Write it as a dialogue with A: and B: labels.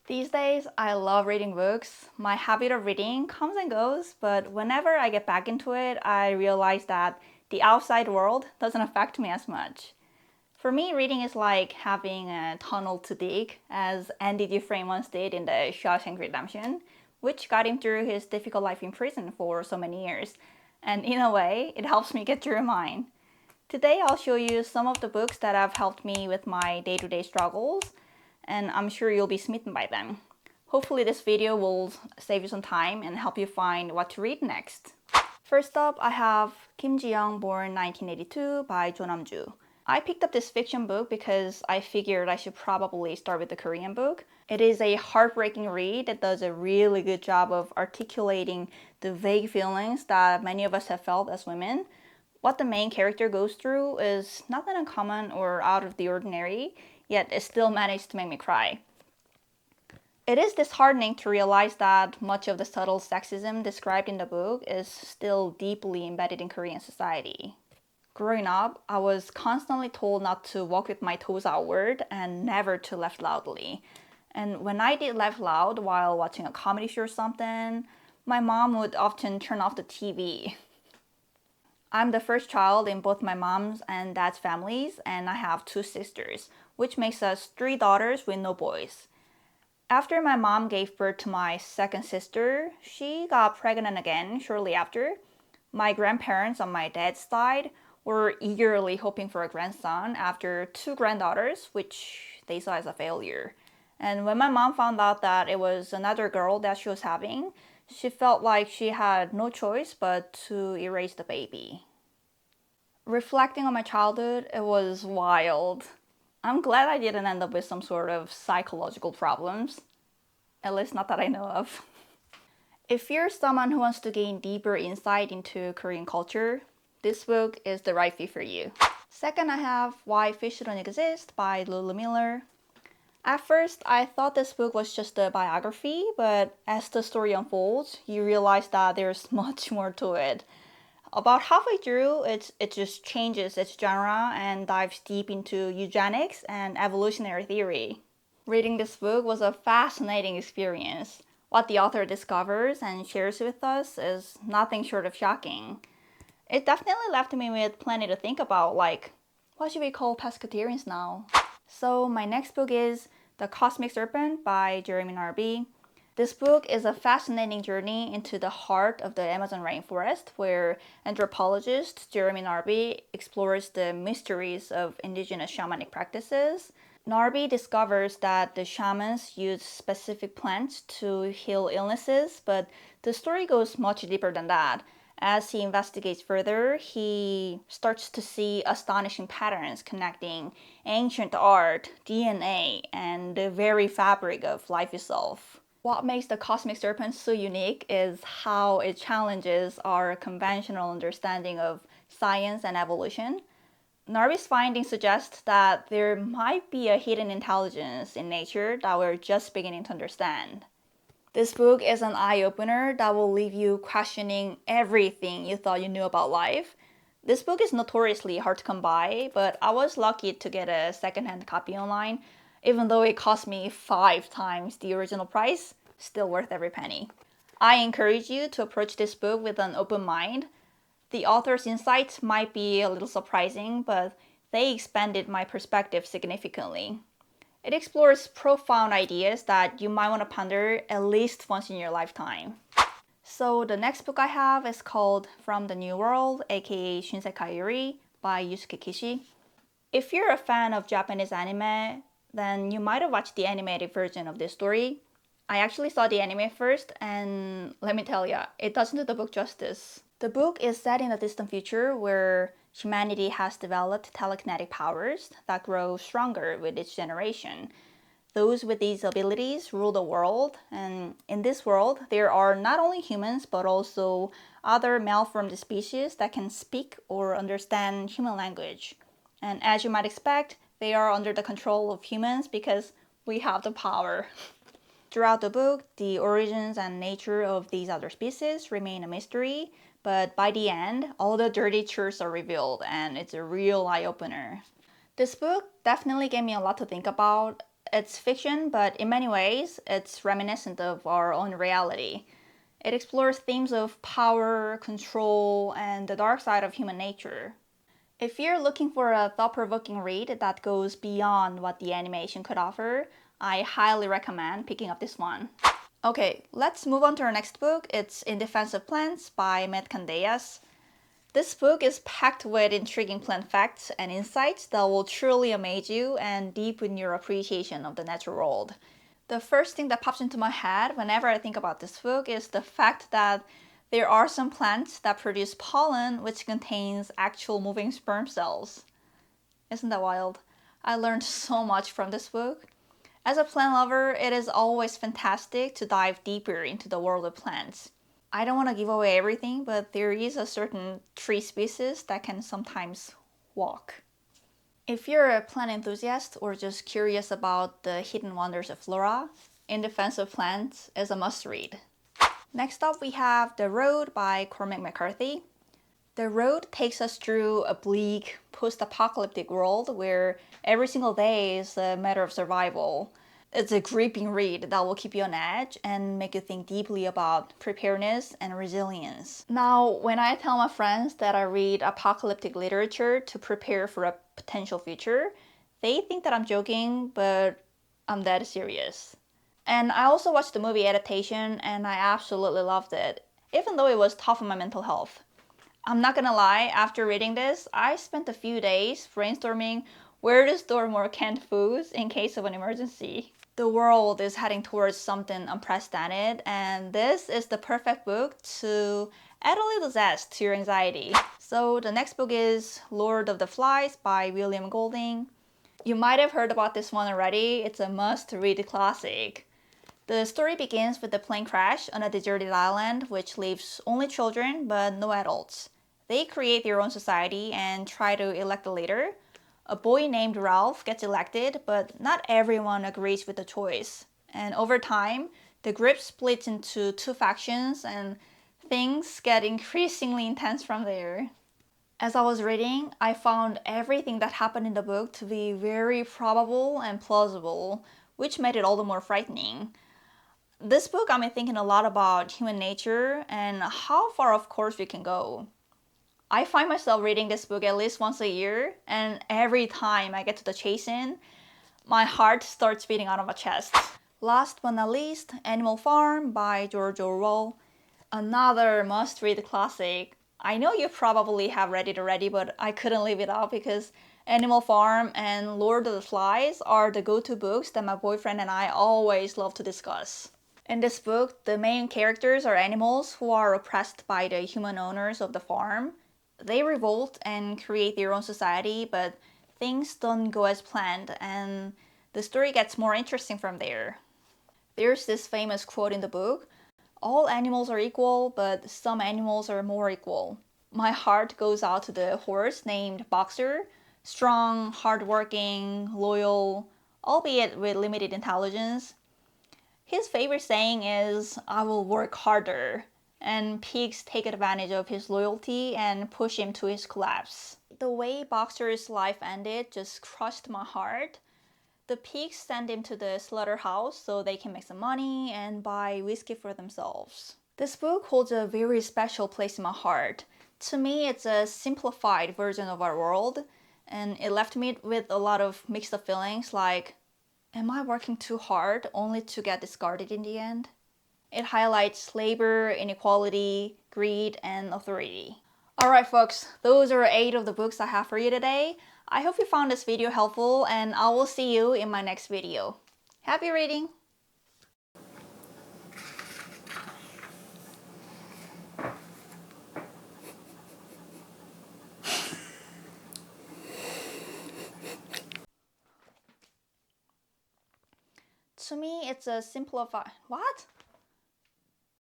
A: These days, I love reading books. My habit of reading comes and goes, but whenever I get back into it, I realize that the outside world doesn't affect me as much. For me, reading is like having a tunnel to dig, as Andy Dufresne once did in the Shawshank Redemption, which got him through his difficult life in prison for so many years. And in a way, it helps me get through mine. Today, I'll show you some of the books that have helped me with my day-to-day struggles, and I'm sure you'll be smitten by them. Hopefully this video will save you some time and help you find what to read next. First up, I have Kim Ji-young, born 1982 by Cho Nam-Joo. I picked up this fiction book because I figured I should probably start with the Korean book. It is a heartbreaking read that does a really good job of articulating the vague feelings that many of us have felt as women. What the main character goes through is nothing uncommon or out of the ordinary, yet it still managed to make me cry. It is disheartening to realize that much of the subtle sexism described in the book is still deeply embedded in Korean society. Growing up, I was constantly told not to walk with my toes outward and never to laugh loudly. And when I did laugh loud while watching a comedy show or something, my mom would often turn off the TV. I'm the first child in both my mom's and dad's families, and I have two sisters, which makes us three daughters with no boys. After my mom gave birth to my second sister, she got pregnant again shortly after. My grandparents on my dad's side were eagerly hoping for a grandson after two granddaughters, which they saw as a failure. And when my mom found out that it was another girl that she was having, she felt like she had no choice but to erase the baby. Reflecting on my childhood, it was wild. I'm glad I didn't end up with some sort of psychological problems. At least not that I know of. If you're someone who wants to gain deeper insight into Korean culture, this book is the right fit for you. Second, I have Why Fish Don't Exist by Lulu Miller. At first, I thought this book was just a biography, but as the story unfolds, you realize that there's much more to it. About halfway through, it just changes its genre and dives deep into eugenics and evolutionary theory. Reading this book was a fascinating experience. What the author discovers and shares with us is nothing short of shocking. It definitely left me with plenty to think about, like, what should we call pescatarians now? So my next book is The Cosmic Serpent by Jeremy Narby. This book is a fascinating journey into the heart of the Amazon rainforest, where anthropologist Jeremy Narby explores the mysteries of indigenous shamanic practices. Narby discovers that the shamans use specific plants to heal illnesses, but the story goes much deeper than that. As he investigates further, he starts to see astonishing patterns connecting ancient art, DNA, and the very fabric of life itself. What makes The Cosmic Serpent so unique is how it challenges our conventional understanding of science and evolution. Narby's findings suggest that there might be a hidden intelligence in nature that we're just beginning to understand. This book is an eye-opener that will leave you questioning everything you thought you knew about life. This book is notoriously hard to come by, but I was lucky to get a secondhand copy online. Even though it cost me 5 times the original price, still worth every penny. I encourage you to approach this book with an open mind. The author's insights might be a little surprising, but they expanded my perspective significantly. It explores profound ideas that you might want to ponder at least once in your lifetime. So the next book I have is called From the New World, aka SHIN SEKAI YORI by Yusuke Kishi. If you're a fan of Japanese anime, then you might have watched the animated version of this story. I actually saw the anime first, and let me tell ya, it doesn't do the book justice. The book is set in a distant future where humanity has developed telekinetic powers that grow stronger with each generation. Those with these abilities rule the world, and in this world, there are not only humans but also other malformed species that can speak or understand human language. And as you might expect, they are under the control of humans because we have the power. Throughout the book, the origins and nature of these other species remain a mystery, but by the end, all the dirty truths are revealed, and it's a real eye-opener. This book definitely gave me a lot to think about. It's fiction, but in many ways, it's reminiscent of our own reality. It explores themes of power, control, and the dark side of human nature. If you're looking for a thought-provoking read that goes beyond what the animation could offer, I highly recommend picking up this one. Okay, let's move on to our next book. It's In Defense of Plants by Matt Candeas. This book is packed with intriguing plant facts and insights that will truly amaze you and deepen your appreciation of the natural world. The first thing that pops into my head whenever I think about this book is the fact that there are some plants that produce pollen which contains actual moving sperm cells. Isn't that wild? I learned so much from this book. As a plant lover, it is always fantastic to dive deeper into the world of plants. I don't want to give away everything, but there is a certain tree species that can sometimes walk. If you're a plant enthusiast or just curious about the hidden wonders of flora, In Defense of Plants is a must-read. Next up, we have The Road by Cormac McCarthy. The Road takes us through a bleak, post-apocalyptic world where every single day is a matter of survival. It's a gripping read that will keep you on edge and make you think deeply about preparedness and resilience. Now, when I tell my friends that I read apocalyptic literature to prepare for a potential future, they think that I'm joking, but I'm dead serious. And I also watched the movie adaptation and I absolutely loved it, even though it was tough on my mental health. I'm not gonna lie, after reading this, I spent a few days brainstorming where to store more canned foods in case of an emergency. The world is heading towards something unprecedented, and this is the perfect book to add a little zest to your anxiety. So the next book is Lord of the Flies by William Golding. You might have heard about this one already. It's a must-read classic. The story begins with a plane crash on a deserted island which leaves only children but no adults. They create their own society and try to elect a leader. A boy named Ralph gets elected, but not everyone agrees with the choice. And over time, the group splits into two factions and things get increasingly intense from there. As I was reading, I found everything that happened in the book to be very probable and plausible, which made it all the more frightening. This book got me thinking a lot about human nature and how far off course we can go. I find myself reading this book at least once a year, and every time I get to the chase in, my heart starts beating out of my chest. Last but not least, Animal Farm by George Orwell. Another must-read classic. I know you probably have read it already, but I couldn't leave it out because Animal Farm and Lord of the Flies are the go-to books that my boyfriend and I always love to discuss. In this book, the main characters are animals who are oppressed by the human owners of the farm. They revolt and create their own society, but things don't go as planned, and the story gets more interesting from there. There's this famous quote in the book, "All animals are equal, but some animals are more equal." My heart goes out to the horse named Boxer, strong, hardworking, loyal, albeit with limited intelligence. His favorite saying is, "I will work harder," and pigs take advantage of his loyalty and push him to his collapse. The way Boxer's life ended just crushed my heart. The pigs send him to the slaughterhouse so they can make some money and buy whiskey for themselves. This book holds a very special place in my heart. To me, it's a simplified version of our world, and it left me with a lot of mixed up feelings like, am I working too hard only to get discarded in the end? It highlights labor, inequality, greed, and authority. Alright folks, those are 8 of the books I have for you today. I hope you found this video helpful, and I will see you in my next video. Happy reading! To me, it's a simplified... What?